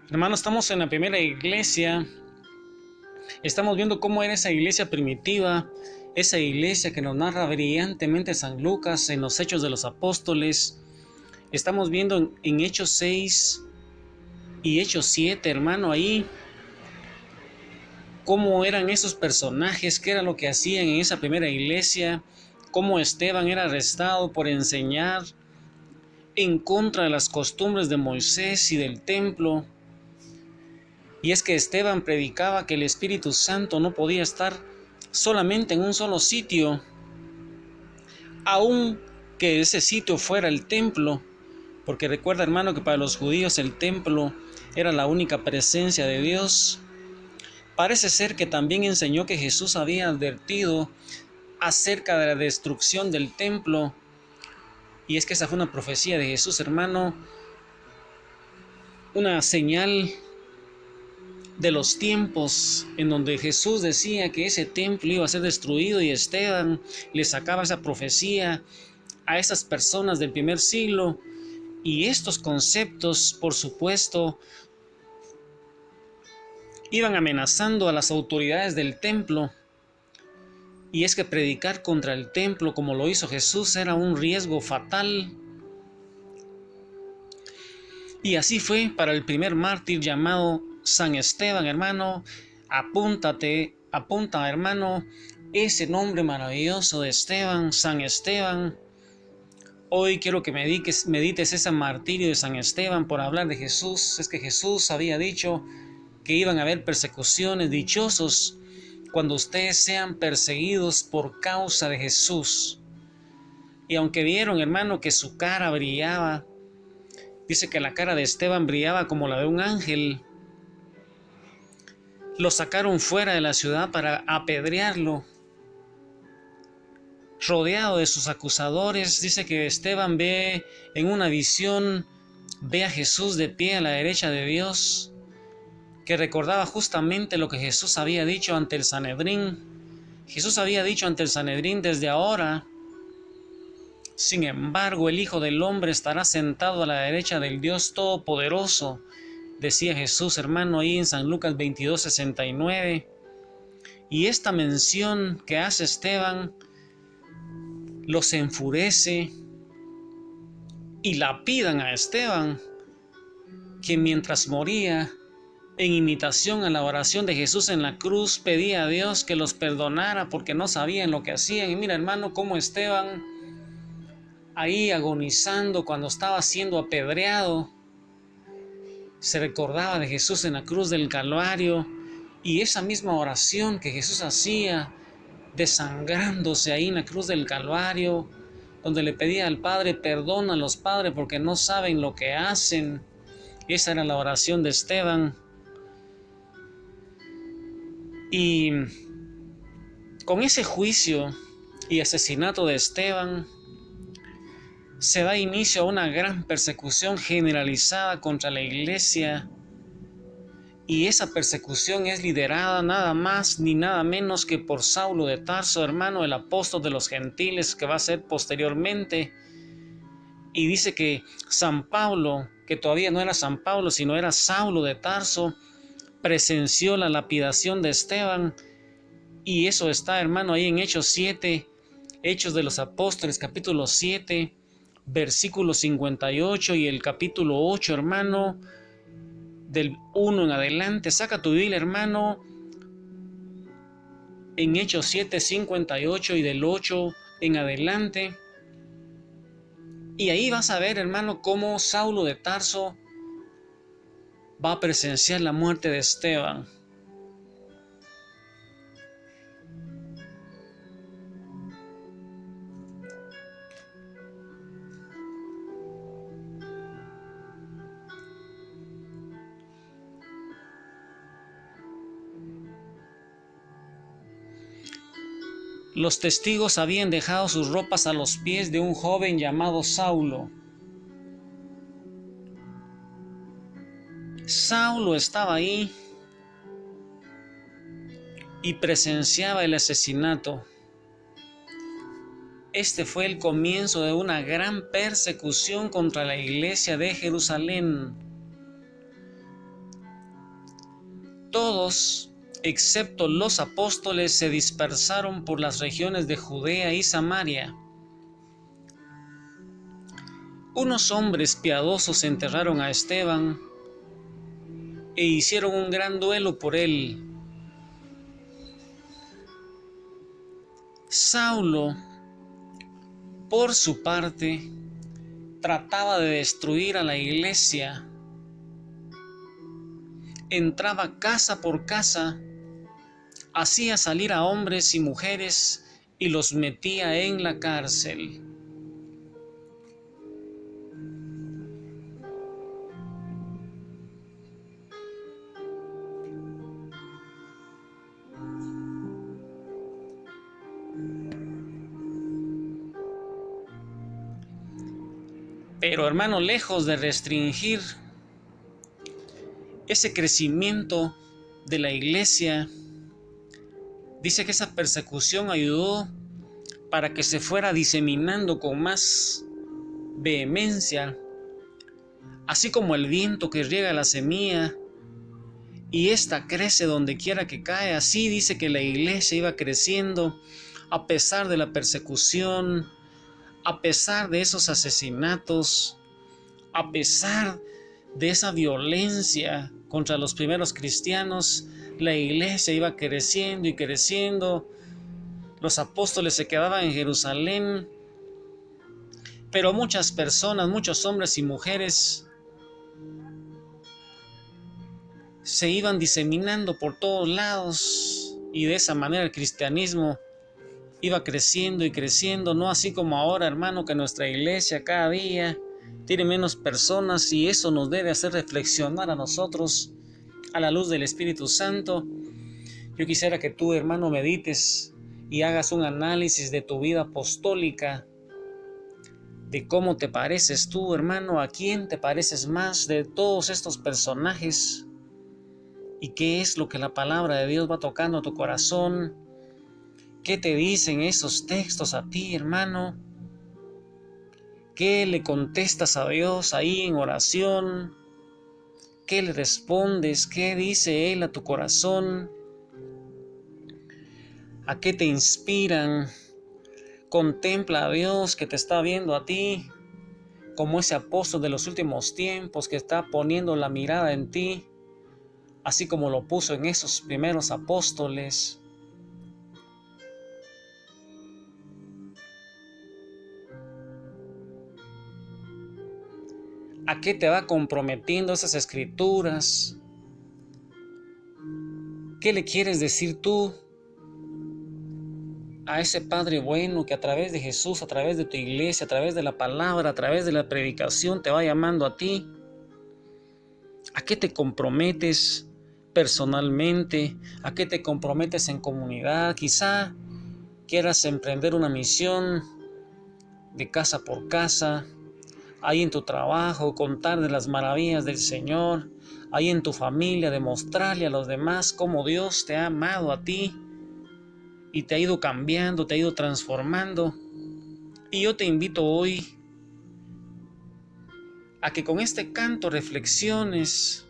Hermanos, estamos en la primera iglesia. Estamos viendo cómo era esa iglesia primitiva, esa iglesia que nos narra brillantemente San Lucas en los Hechos de los Apóstoles. Estamos viendo en Hechos 6 y Hechos 7, hermano, ahí cómo eran esos personajes, qué era lo que hacían en esa primera iglesia, cómo Esteban era arrestado por enseñar en contra de las costumbres de Moisés y del templo. Y es que Esteban predicaba que el Espíritu Santo no podía estar solamente en un solo sitio, aun que ese sitio fuera el templo, porque recuerda, hermano, que para los judíos el templo era la única presencia de Dios. Parece ser que también enseñó que Jesús había advertido acerca de la destrucción del templo, y es que esa fue una profecía de Jesús, hermano, una señal de los tiempos en donde Jesús decía que ese templo iba a ser destruido, y Esteban le sacaba esa profecía a esas personas del primer siglo. Y estos conceptos, por supuesto, iban amenazando a las autoridades del templo. Y es que predicar contra el templo, como lo hizo Jesús, era un riesgo fatal. Y así fue para el primer mártir llamado San Esteban, hermano. Apunta, hermano, ese nombre maravilloso de Esteban, San Esteban. Hoy quiero que medites ese martirio de San Esteban por hablar de Jesús. Es que Jesús había dicho que iban a haber persecuciones. Dichosos cuando ustedes sean perseguidos por causa de Jesús. Y aunque vieron, hermano, que su cara brillaba, dice que la cara de Esteban brillaba como la de un ángel, lo sacaron fuera de la ciudad para apedrearlo. Rodeado de sus acusadores, dice que Esteban ve en una visión, ve a Jesús de pie a la derecha de Dios, que recordaba justamente lo que Jesús había dicho ante el Sanedrín. Jesús había dicho ante el Sanedrín: desde ahora, sin embargo, el Hijo del Hombre estará sentado a la derecha del Dios Todopoderoso. Decía Jesús, hermano, ahí en San Lucas 22:69. Y esta mención que hace Esteban los enfurece y lapidan a Esteban, quien mientras moría, en imitación a la oración de Jesús en la cruz, pedía a Dios que los perdonara porque no sabían lo que hacían. Y mira, hermano, cómo Esteban, ahí agonizando cuando estaba siendo apedreado, se recordaba de Jesús en la cruz del Calvario, y esa misma oración que Jesús hacía, desangrándose ahí en la cruz del Calvario, donde le pedía al Padre: perdónalos, Padre, porque no saben lo que hacen. Esa era la oración de Esteban. Y con ese juicio y asesinato de Esteban, se da inicio a una gran persecución generalizada contra la iglesia. Y esa persecución es liderada nada más ni nada menos que por Saulo de Tarso, hermano, el apóstol de los gentiles, que va a ser posteriormente. Y dice que San Pablo, que todavía no era San Pablo, sino era Saulo de Tarso, presenció la lapidación de Esteban. Y eso está, hermano, ahí en Hechos 7, Hechos de los Apóstoles, capítulo 7, versículo 58, y el capítulo 8, hermano, del 1 en adelante. Saca tu Biblia, hermano, en Hechos 7, 58 y del 8 en adelante. Y ahí vas a ver, hermano, cómo Saulo de Tarso va a presenciar la muerte de Esteban. Los testigos habían dejado sus ropas a los pies de un joven llamado Saulo. Saulo estaba ahí y presenciaba el asesinato. Este fue el comienzo de una gran persecución contra la iglesia de Jerusalén. todos, excepto los apóstoles, se dispersaron por las regiones de Judea y Samaria. Unos hombres piadosos enterraron a Esteban e hicieron un gran duelo por él. Saulo, por su parte, trataba de destruir a la iglesia. Entraba casa por casa, hacía salir a hombres y mujeres y los metía en la cárcel. Pero hermano, lejos de restringir ese crecimiento de la iglesia, dice que esa persecución ayudó para que se fuera diseminando con más vehemencia, así como el viento que riega la semilla y ésta crece donde quiera que cae. Así dice que la iglesia iba creciendo a pesar de la persecución, a pesar de esos asesinatos, a pesar de esa violencia contra los primeros cristianos. La iglesia iba creciendo y creciendo. Los apóstoles se quedaban en Jerusalén, pero muchas personas, muchos hombres y mujeres se iban diseminando por todos lados, y de esa manera el cristianismo iba creciendo y creciendo, no así como ahora, hermano, que nuestra iglesia cada día tiene menos personas, y eso nos debe hacer reflexionar a nosotros a la luz del Espíritu Santo. Yo quisiera que tú, hermano, medites y hagas un análisis de tu vida apostólica, de cómo te pareces tú, hermano, a quién te pareces más de todos estos personajes, y qué es lo que la palabra de Dios va tocando a tu corazón. ¿Qué te dicen esos textos a ti, hermano? ¿Qué le contestas a Dios ahí en oración? ¿Qué le respondes? ¿Qué dice Él a tu corazón? ¿A qué te inspiran? Contempla a Dios que te está viendo a ti como ese apóstol de los últimos tiempos que está poniendo la mirada en ti, así como lo puso en esos primeros apóstoles. ¿A qué te va comprometiendo esas escrituras? ¿Qué le quieres decir tú a ese Padre bueno que a través de Jesús, a través de tu iglesia, a través de la palabra, a través de la predicación te va llamando a ti? ¿A qué te comprometes personalmente? ¿A qué te comprometes en comunidad? Quizá quieras emprender una misión de casa por casa, ahí en tu trabajo, contar de las maravillas del Señor, ahí en tu familia, demostrarle a los demás cómo Dios te ha amado a ti y te ha ido cambiando, te ha ido transformando. Y yo te invito hoy a que con este canto reflexiones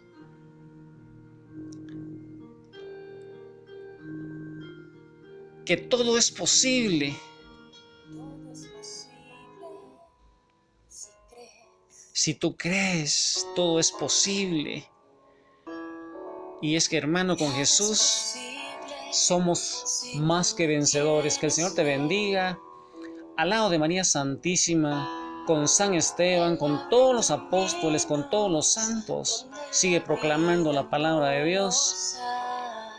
que todo es posible. Si tú crees, todo es posible. Y es que, hermano, con Jesús somos más que vencedores. Que el Señor te bendiga. Al lado de María Santísima, con San Esteban, con todos los apóstoles, con todos los santos, sigue proclamando la palabra de Dios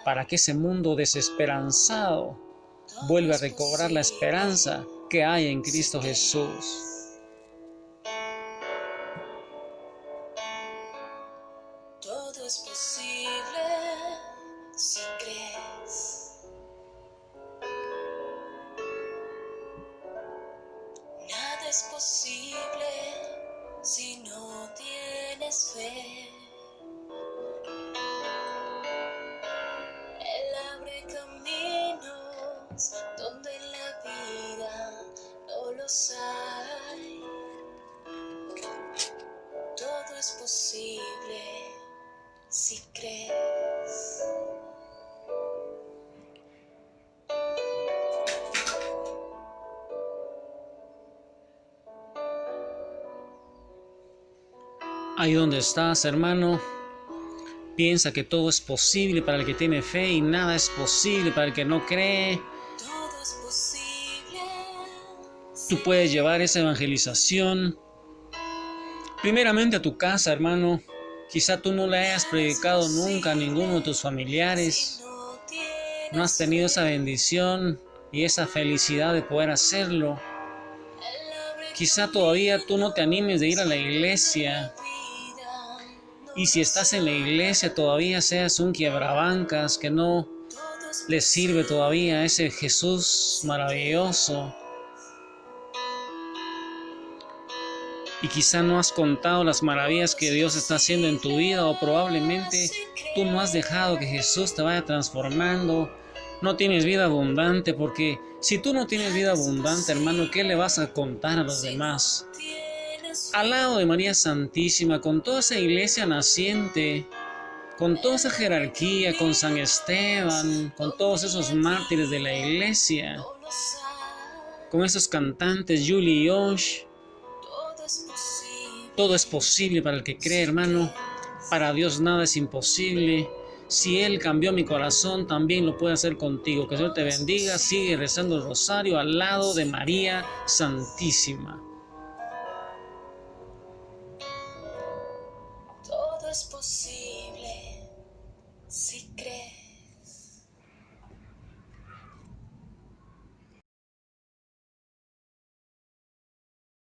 para que ese mundo desesperanzado vuelva a recobrar la esperanza que hay en Cristo Jesús. Todo es posible si crees. Nada es posible si no tienes fe. Él abre caminos donde en la vida no los hay. Todo es posible si crees. Ahí donde estás, hermano, piensa que todo es posible para el que tiene fe y nada es posible para el que no cree. Todo es posible. Tú puedes llevar esa evangelización primeramente a tu casa, hermano. Quizá tú no le hayas predicado nunca a ninguno de tus familiares. No has tenido esa bendición y esa felicidad de poder hacerlo. Quizá todavía tú no te animes de ir a la iglesia. Y si estás en la iglesia todavía seas un quiebrabancas que no le sirve todavía a ese Jesús maravilloso. Y quizá no has contado las maravillas que Dios está haciendo en tu vida, o probablemente tú no has dejado que Jesús te vaya transformando. No tienes vida abundante, porque si tú no tienes vida abundante, hermano, ¿qué le vas a contar a los demás? Al lado de María Santísima, con toda esa iglesia naciente, con toda esa jerarquía, con San Esteban, con todos esos mártires de la iglesia, con esos cantantes, Julie y Josh, todo es posible para el que cree, hermano. Para Dios nada es imposible. Si Él cambió mi corazón, también lo puede hacer contigo. Que Dios te bendiga. Sigue rezando el rosario al lado de María Santísima. Todo es posible si crees.